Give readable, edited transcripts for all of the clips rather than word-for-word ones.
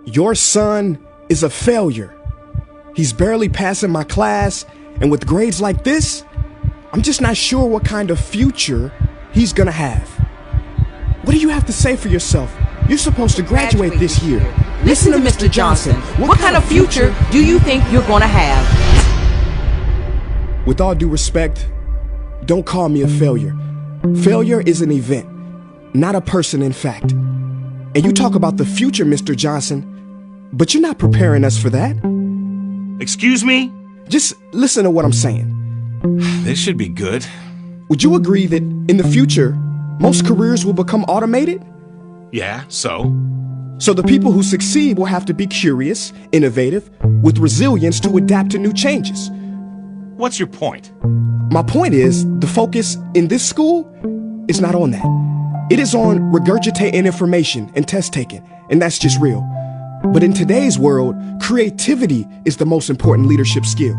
Your son is a failure. He's barely passing my class, and with grades like this, I'm just not sure what kind of future he's gonna have. What do you have to say for yourself? You're supposed to graduate this year. Listen to Mr. Johnson. What kind of future do you think you're gonna have? With all due respect, don't call me a failure. Failure is an event, not a person, in fact. And you talk about the future, Mr. Johnson, but you're not preparing us for that. Excuse me? Just listen to what I'm saying. This should be good. Would you agree that in the future, most careers will become automated? Yeah, so? So the people who succeed will have to be curious, innovative, with resilience to adapt to new changes. What's your point? My point is, the focus in this school is not on that. It is on regurgitating information and test taking, and that's just real. But in today's world, creativity is the most important leadership skill.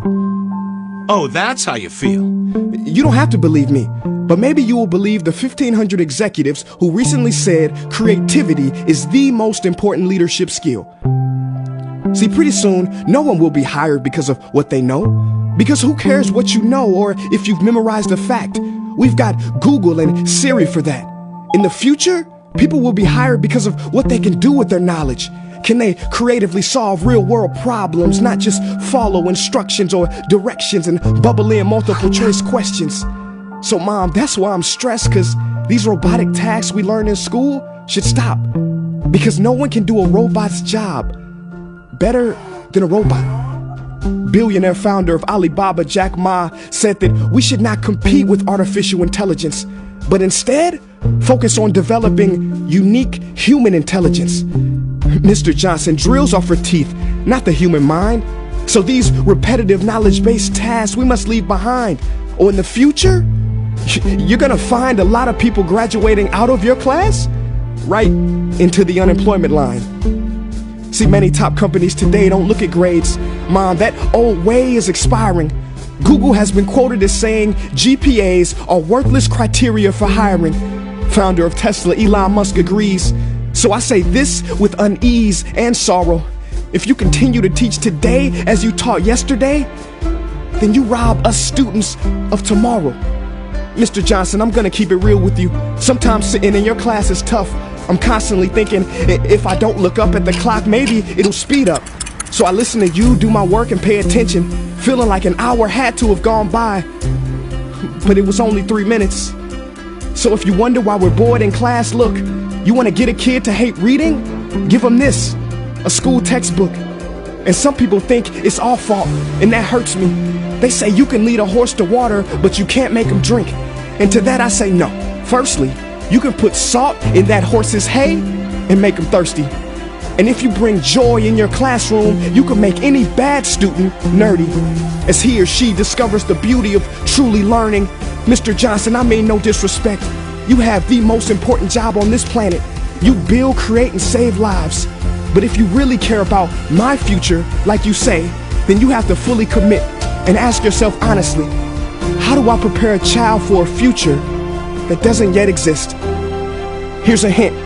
Oh, that's how you feel. You don't have to believe me, but maybe you will believe the 1,500 executives who recently said creativity is the most important leadership skill. See, pretty soon, no one will be hired because of what they know. Because who cares what you know or if you've memorized a fact? We've got Google and Siri for that. In the future, people will be hired because of what they can do with their knowledge. Can they creatively solve real-world problems, not just follow instructions or directions and bubble in multiple-choice questions? So, Mom, that's why I'm stressed, because these robotic tasks we learn in school should stop. Because no one can do a robot's job better than a robot. Billionaire founder of Alibaba, Jack Ma, said that we should not compete with artificial intelligence, but instead focus on developing unique human intelligence. Mr. Johnson, drills are for teeth, not the human mind. So these repetitive knowledge-based tasks we must leave behind. Or in the future, you're gonna find a lot of people graduating out of your class right into the unemployment line. See, many top companies today don't look at grades. Mom, that old way is expiring. Google has been quoted as saying GPAs are worthless criteria for hiring. Founder of Tesla, Elon Musk, agrees. So I say this with unease and sorrow. If you continue to teach today as you taught yesterday, then you rob us students of tomorrow. Mr. Johnson, I'm gonna keep it real with you. Sometimes sitting in your class is tough. I'm constantly thinking, if I don't look up at the clock, maybe it'll speed up. So I listen to you do my work and pay attention, feeling like an hour had to have gone by, but it was only 3 minutes. So if you wonder why we're bored in class, look, you want to get a kid to hate reading? Give them this, a school textbook. And some people think it's our fault, and that hurts me. They say you can lead a horse to water, but you can't make him drink. And to that I say no. Firstly, you can put salt in that horse's hay and make him thirsty. And if you bring joy in your classroom, you can make any bad student nerdy, as he or she discovers the beauty of truly learning. Mr. Johnson, I mean no disrespect. You have the most important job on this planet. You build, create, and save lives. But if you really care about my future, like you say, then you have to fully commit and ask yourself honestly, how do I prepare a child for a future that doesn't yet exist? Here's a hint.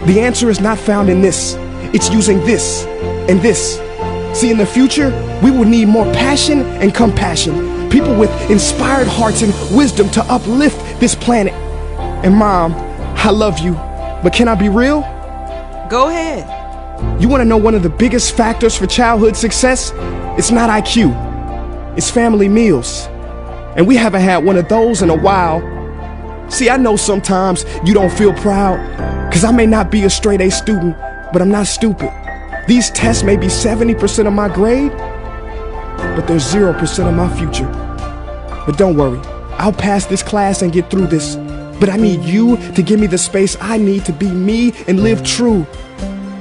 The answer is not found in this. It's using this and this. See, in the future, we will need more passion and compassion. People with inspired hearts and wisdom to uplift this planet. And Mom, I love you, but can I be real? Go ahead. You want to know one of the biggest factors for childhood success? It's not IQ. It's family meals. And we haven't had one of those in a while. See, I know sometimes you don't feel proud, because I may not be a straight A student, but I'm not stupid. These tests may be 70% of my grade, but they're 0% of my future. But don't worry, I'll pass this class and get through this. But I need you to give me the space I need to be me and live true.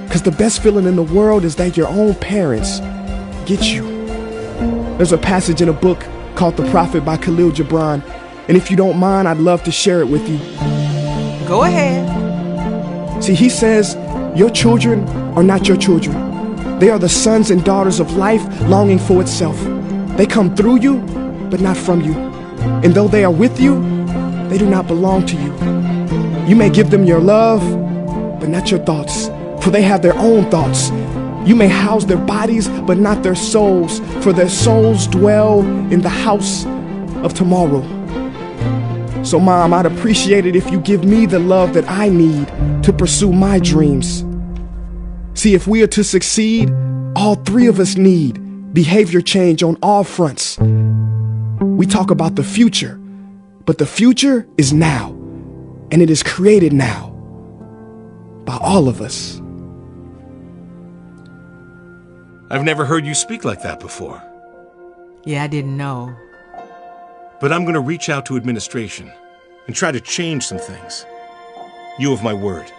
Because the best feeling in the world is that your own parents get you. There's a passage in a book called The Prophet by Khalil Gibran. And if you don't mind, I'd love to share it with you. Go ahead. See, he says, your children are not your children. They are the sons and daughters of life longing for itself. They come through you, but not from you. And though they are with you, they do not belong to you. You may give them your love, but not your thoughts, for they have their own thoughts. You may house their bodies, but not their souls, for their souls dwell in the house of tomorrow. So, Mom, I'd appreciate it if you give me the love that I need to pursue my dreams. See, if we are to succeed, all three of us need behavior change on all fronts. We talk about the future, but the future is now, and it is created now by all of us. I've never heard you speak like that before. Yeah, I didn't know. But I'm gonna reach out to administration and try to change some things. You have my word.